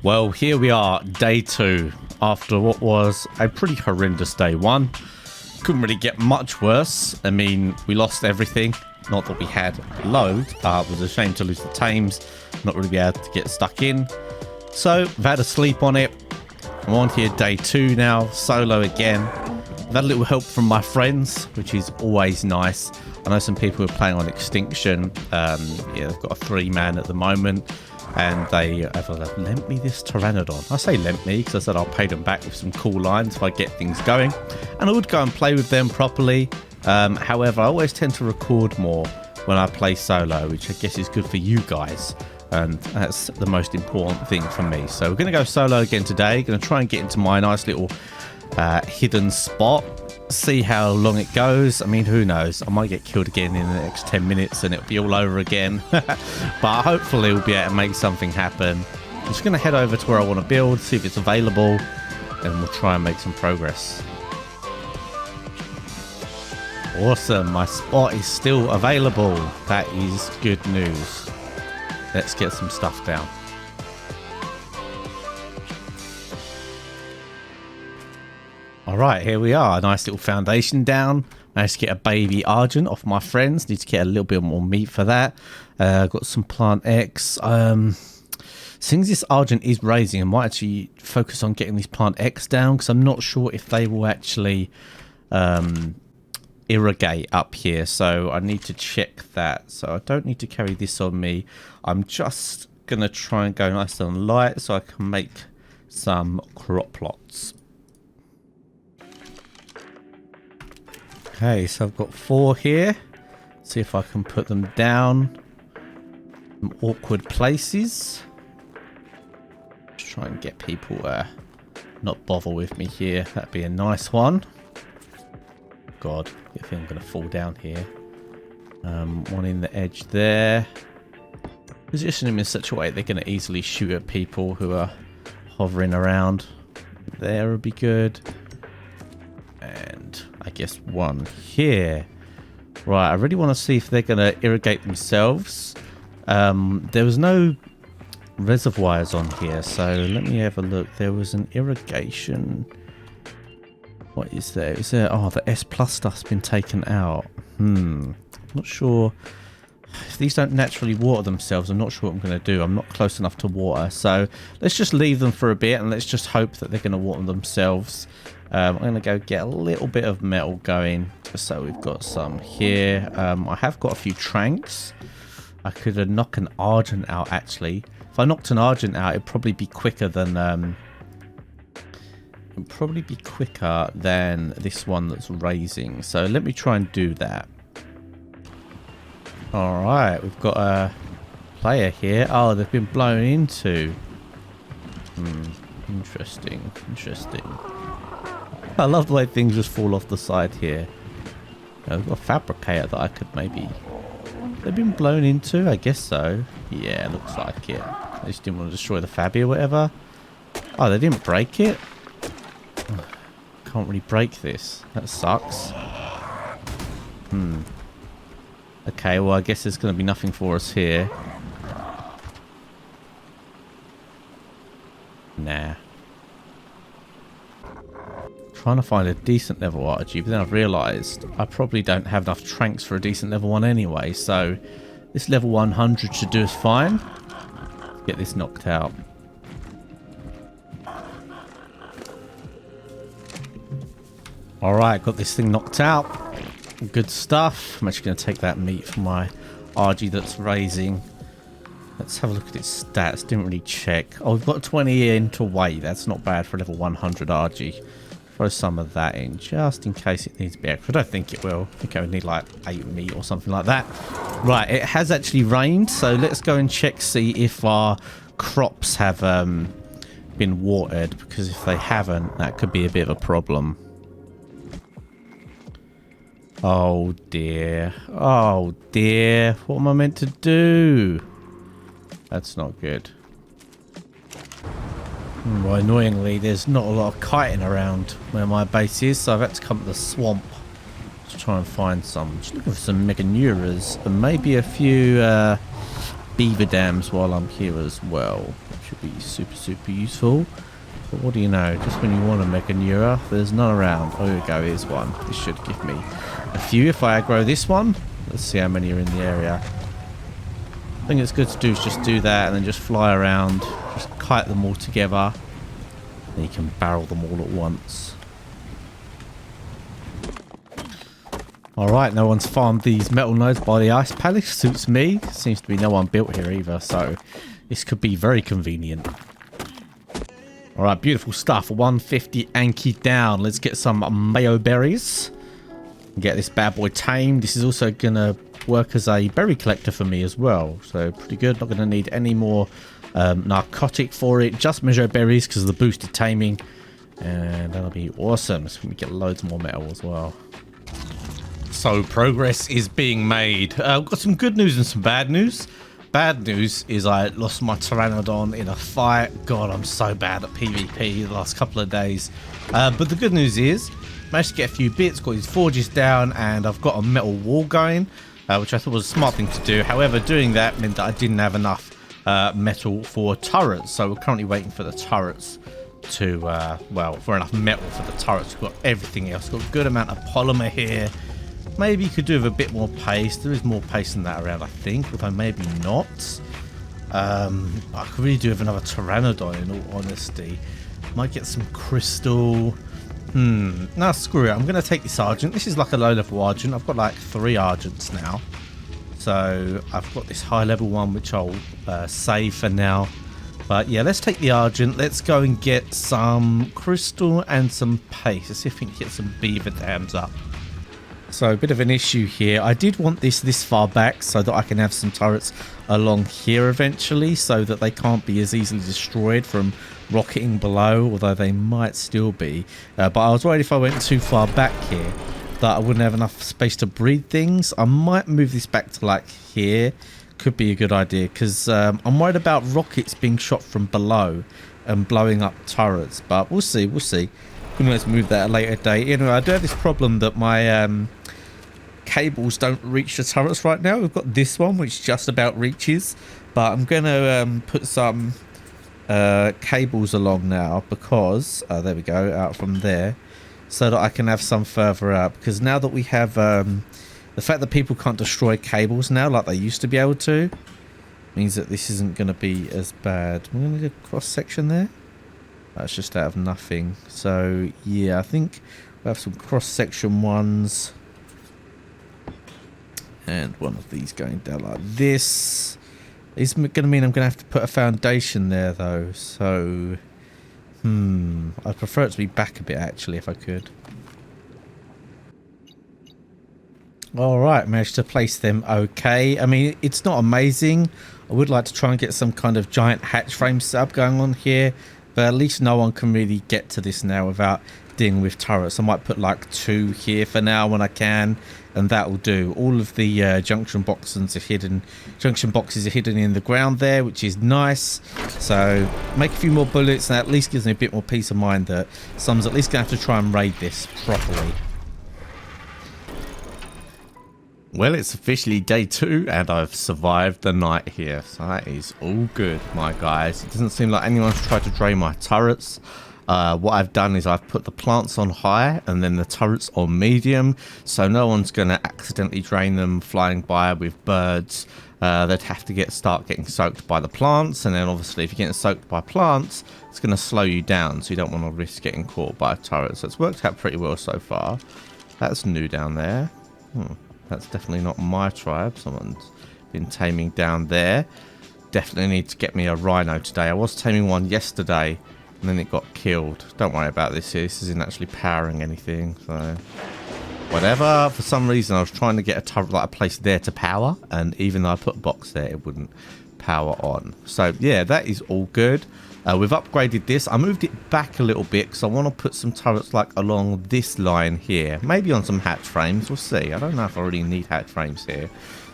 Well, here we are, day 2, after what was a pretty horrendous day 1. Couldn't really get much worse. I mean, we lost everything. Not that we had loads. It was a shame to lose the tames. Not really be able to get stuck in. So, I've had a sleep on it. I'm on here day 2 now, solo again. I've had a little help from my friends, which is always nice. I know some people are playing on Extinction. Yeah, they've got a 3-man at the moment. And they have lent me this Pteranodon. I say lent me because I said I'll pay them back with some cool lines if I get things going. And I would go and play with them properly. However, I always tend to record more when I play solo, which I guess is good for you guys. And that's the most important thing for me. So we're going to go solo again today. Going to try and get into my nice little hidden spot. See how long it goes. I mean, who knows? I might get killed again in the next 10 minutes and it'll be all over again. But hopefully we'll be able to make something happen. I'm just going to head over to where I want to build, see if it's available, and we'll try and make some progress. Awesome. My spot is still available. That is good news. Let's get some stuff down. Alright, here we are. A nice little foundation down. Managed to get a baby Argent off my friends. Need to get a little bit more meat for that. Got some plant X. Since this Argent is raising, I might actually focus on getting these plant X down because I'm not sure if they will actually irrigate up here. So I need to check that. So I don't need to carry this on me. I'm just going to try and go nice and light so I can make some crop plots. Okay, so I've got 4 here. See if I can put them down some awkward places. Just try and get people not bother with me here. That'd be a nice one. God, I think I'm going to fall down here. One in the edge there. Position them in such a way they're going to easily shoot at people who are hovering around. There would be good. I guess one here. Right, I really want to see if they're going to irrigate themselves. There was no reservoirs on here, so let me have a look. There was an irrigation. What is there? Is there? Oh, the S plus stuff's been taken out. Not sure. If these don't naturally water themselves, I'm not sure what I'm going to do. I'm not close enough to water, so let's just leave them for a bit and let's just hope that they're going to water themselves. I'm going to go get a little bit of metal going. So we've got some here. I have got a few tranks. I could knock an Argent out, actually. If I knocked an Argent out, it'd probably be quicker than... this one that's raising. So let me try and do that. Alright, we've got a player here. Oh, they've been blown into. Interesting. I love the way things just fall off the side here. I've got a fabricator that I could maybe... They've been blown into? I guess so. Yeah, looks like it. They just didn't want to destroy the Fabby or whatever. Oh, they didn't break it? Can't really break this. That sucks. Okay, well, I guess there's going to be nothing for us here. Nah. Trying to find a decent level RG, but then I've realised I probably don't have enough tranks for a decent level 1 anyway, so this level 100 should do us fine. Get this knocked out. Alright, got this thing knocked out. Good stuff. I'm actually going to take that meat from my RG that's raising. Let's have a look at its stats. Didn't really check. Oh, we've got 20 into weight. That's not bad for level 100 RG. Throw some of that in just in case it needs to be extra. I don't think it will. I think I would need like 8 meat or something like that. Right, it has actually rained. So let's go and check, see if our crops have been watered. Because if they haven't, that could be a bit of a problem. Oh dear. Oh dear. What am I meant to do? That's not good. Well, annoyingly, there's not a lot of kiting around where my base is, so I've had to come to the swamp to try and find some. Just looking for some Meganuras and maybe a few beaver dams while I'm here as well. Should be super useful. But what do you know, just when you want a Mega Neura, there's none around. Oh, here we go, here's one. This should give me a few if I aggro this one. Let's see how many are in the area. I think it's good to do is just do that and then just fly around, just kite them all together. Then you can barrel them all at once. Alright, no one's farmed these metal nodes by the ice palace. Suits me. Seems to be no one built here either, so this could be very convenient. Alright, beautiful stuff. 150 Anki down. Let's get some mayo berries. Get this bad boy tamed. This is also going to work as a berry collector for me as well. So pretty good. Not going to need any more narcotic for it. Just measure berries because of the boosted taming. And that'll be awesome. So we get loads more metal as well. So progress is being made. I've got some good news and some bad news. Bad news is I lost my Pteranodon in a fight. God, I'm so bad at PvP the last couple of days. But the good news is, managed to get a few bits, got his forges down, and I've got a metal wall going, which I thought was a smart thing to do. However, doing that meant that I didn't have enough metal for turrets. So we're currently waiting for the turrets to, well, for enough metal for the turrets. We've got everything else. Got a good amount of polymer here. Maybe you could do with a bit more paste. There is more paste than that around, I think, although maybe not. I could really do with another Pteranodon, in all honesty. Might get some crystal. No, screw it. I'm going to take this Argent. This is like a low-level Argent. I've got like 3 Argents now. So I've got this high-level one, which I'll save for now. But yeah, let's take the Argent. Let's go and get some crystal and some paste. Let's see if we can get some beaver dams up. So a bit of an issue here. I did want this far back so that I can have some turrets along here eventually so that they can't be as easily destroyed from rocketing below, although they might still be. But I was worried if I went too far back here that I wouldn't have enough space to breed things. I might move this back to like here. Could be a good idea because I'm worried about rockets being shot from below and blowing up turrets. But we'll see, we'll see. Let's move that at a later date. You know, I do have this problem that my cables don't reach the turrets right now. We've got this one which just about reaches, but I'm going to put some cables along now because there we go, out from there, so that I can have some further out. Because now that we have the fact that people can't destroy cables now like they used to be able to, means that this isn't going to be as bad. I'm going to do a cross section there. That's just out of nothing. So yeah, I think we have some cross section ones. And one of these going down like this. It's going to mean I'm going to have to put a foundation there though. So, I'd prefer it to be back a bit actually if I could. Alright, managed to place them okay. I mean, it's not amazing. I would like to try and get some kind of giant hatch frame setup going on here. But at least no one can really get to this now without dealing with turrets. I might put like 2 here for now when I can, and that will do. All of the junction boxes are hidden. Junction boxes are hidden in the ground there, which is nice. So make a few more bullets, and that at least gives me a bit more peace of mind that someone's at least going to have to try and raid this properly. Well, it's officially day 2 and I've survived the night here. So that is all good, my guys. It doesn't seem like anyone's tried to drain my turrets. What I've done is I've put the plants on high and then the turrets on medium. So no one's going to accidentally drain them flying by with birds. They'd have to start getting soaked by the plants. And then obviously if you're getting soaked by plants, it's going to slow you down. So you don't want to risk getting caught by a turret. So it's worked out pretty well so far. That's new down there. That's definitely not my tribe. Someone's been taming down there. Definitely need to get me a rhino today. I was taming one yesterday and then it got killed. Don't worry about this here. This isn't actually powering anything. So whatever. For some reason I was trying to get a turret like a place there to power, and even though I put a box there it wouldn't power on. So yeah, that is all good. We've upgraded this. I moved it back a little bit because I want to put some turrets like along this line here. Maybe on some hatch frames. We'll see. I don't know if I really need hatch frames here.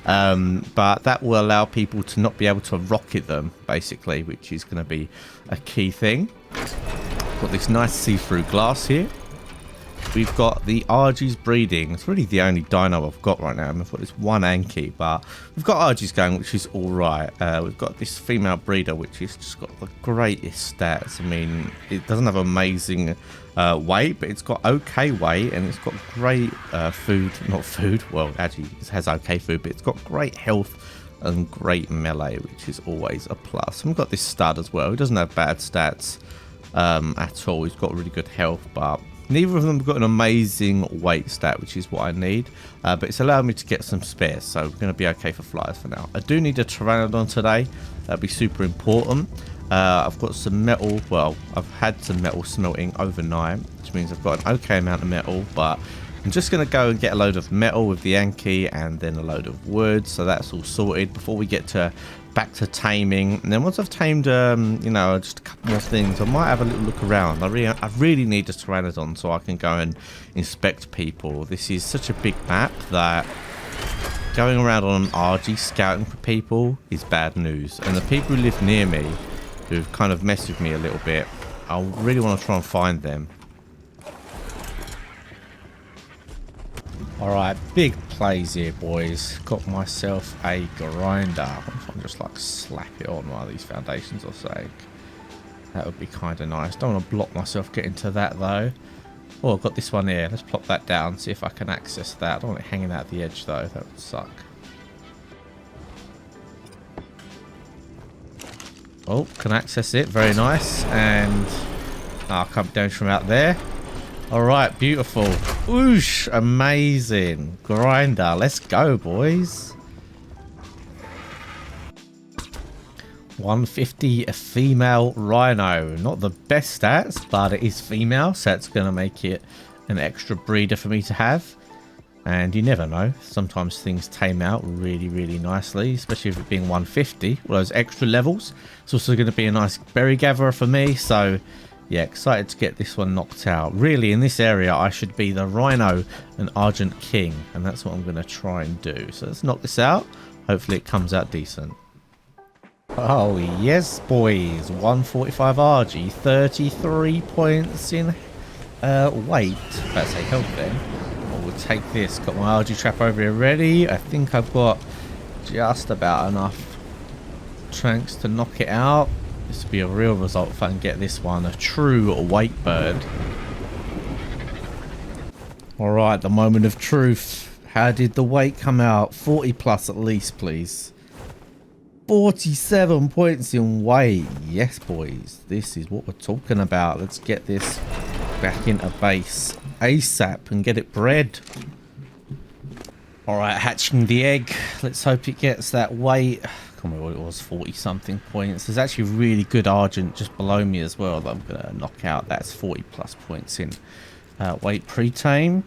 But that will allow people to not be able to rocket them, basically, which is going to be a key thing. Got this nice see-through glass here. we've got the RG's breeding. It's really the only dino I've got right now. I've got this one Anki, but we've got RG's going, which is all right. We've got this female breeder, which has just got the greatest stats. I mean, it doesn't have amazing weight, but it's got okay weight, and it's got great food. Not food. Well, actually, it has okay food, but it's got great health and great melee, which is always a plus. And we've got this stud as well. He doesn't have bad stats at all. He's got really good health, but neither of them have got an amazing weight stat, which is what I need. But it's allowed me to get some spares, so we're going to be okay for flyers for now. I do need a Pteranodon today. That'd be super important. I've got some metal. Well, I've had some metal smelting overnight, which means I've got an okay amount of metal, but I'm just going to go and get a load of metal with the Anki and then a load of wood, so that's all sorted before we get to back to taming. And then once I've tamed, you know, just a couple more things, I might have a little look around. I really need a Pteranodon so I can go and inspect people. This is such a big map that going around on an RG scouting for people is bad news. And the people who live near me, who've kind of messed with me a little bit, I really want to try and find them. Alright, big plays here, boys. Got myself a grinder. If I can just like slap it on one of these foundations or something. That would be kind of nice. Don't want to block myself getting to that though. Oh, I've got this one here. Let's plop that down, see if I can access that. I don't want it hanging out the edge though. That would suck. Oh, can access it. Very nice. And I'll come down from out there. Alright, beautiful. Whoosh, amazing. Grinder, let's go, boys. 150, a female rhino. Not the best stats, but it is female, so that's going to make it an extra breeder for me to have. And you never know, sometimes things tame out really, really nicely, especially if it being 150, all those extra levels. It's also going to be a nice berry gatherer for me, so yeah, excited to get this one knocked out. Really, in this area, I should be the Rhino and Argent King, and that's what I'm going to try and do. So let's knock this out. Hopefully it comes out decent. Oh, yes, boys. 145 RG, 33 points in weight. Let's say health then. We'll take this. Got my RG trap over here ready. I think I've got just about enough tranks to knock it out. This would be a real result if I can get this one, a true weight bird. Alright, the moment of truth. How did the weight come out? 40 plus at least, please. 47 points in weight. Yes, boys. This is what we're talking about. Let's get this back into base ASAP and get it bred. Alright, hatching the egg. Let's hope it gets that weight. I can't remember what it was, 40 something points. There's actually really good Argent just below me as well that I'm going to knock out. That's 40 plus points in weight pre-tame.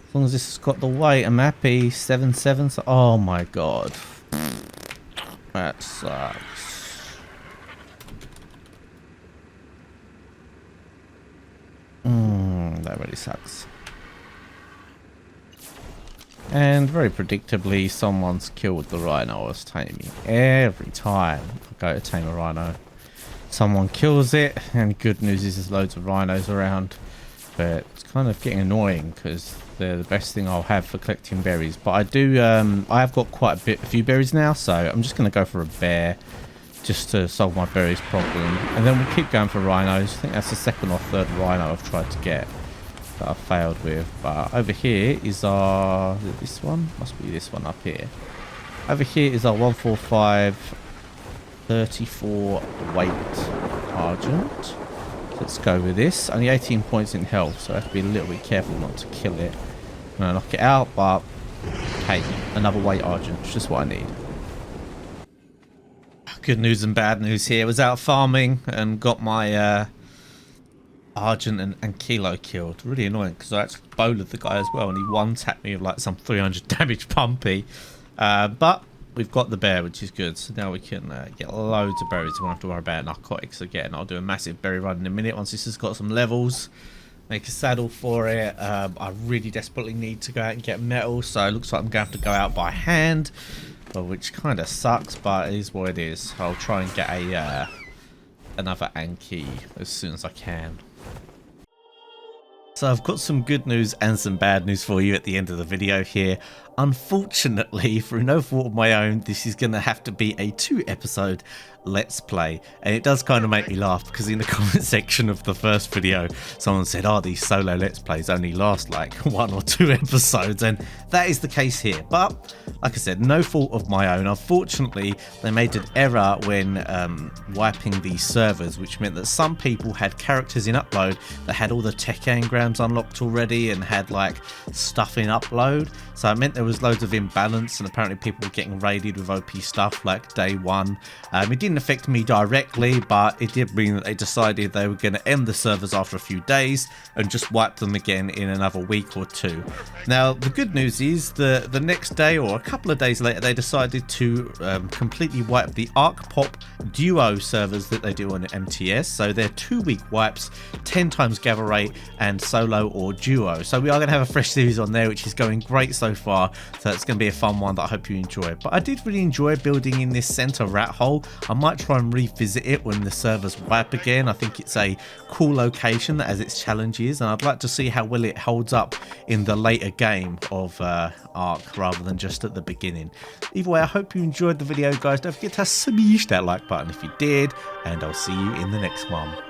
As long as this has got the weight, I'm happy. 7-7. So, oh my god. That sucks. That really sucks. And very predictably, someone's killed the rhino I was taming. Every time I go to tame a rhino, someone kills it, and good news is there's loads of rhinos around. But it's kind of getting annoying because they're the best thing I'll have for collecting berries. But I do, I have got quite a few berries now, so I'm just going to go for a bear just to solve my berries problem. And then we'll keep going for rhinos. I think that's the second or third rhino I've tried to get that I failed with. But over here is our, is it this one? Must be this one up here. Over here is our 145 34 weight Argent. Let's go with this. Only 18 points in health, so I have to be a little bit careful not to kill it. I'm gonna knock it out, but hey, another weight Argent, it's just what I need. Good news and bad news here. I was out farming and got my Argent and Kilo killed. Really annoying because I actually bowled the guy as well, and he one-tapped me with like some 300 damage pumpy. But we've got the bear, which is good. So now we can get loads of berries. We won't have to worry about narcotics again. I'll do a massive berry run in a minute once this has got some levels. Make a saddle for it. I really desperately need to go out and get metal, so it looks like I'm going to have to go out by hand, which kind of sucks, but it is what it is. I'll try and get a another Anki as soon as I can. So I've got some good news and some bad news for you at the end of the video here. Unfortunately, through no fault of my own, this is going to have to be a 2-episode Let's Play. And it does kind of make me laugh because in the comment section of the first video, someone said, oh, these solo Let's Plays only last like 1 or 2 episodes. And that is the case here. But like I said, no fault of my own. Unfortunately, they made an error when wiping these servers, which meant that some people had characters in upload that had all the tech engrams unlocked already and had like stuff in upload. So it meant there was loads of imbalance, and apparently people were getting raided with OP stuff like day 1. It didn't affect me directly, but it did mean that they decided they were going to end the servers after a few days and just wipe them again in another week or 2. Now the good news is the next day or a couple of days later, they decided to completely wipe the Arc Pop duo servers that they do on MTS. So they're 2-week wipes, 10 times gather rate, and solo or duo. So we are going to have a fresh series on there, which is going great so far. So it's going to be a fun one that I hope you enjoy. But I did really enjoy building in this center Rathole. I might try and revisit it when the servers wipe again. I think it's a cool location that has its challenges, and I'd like to see how well it holds up in the later game of Arc rather than just at the beginning. Either way, I hope you enjoyed the video, guys. Don't forget to smash that like button if you did, and I'll see you in the next one.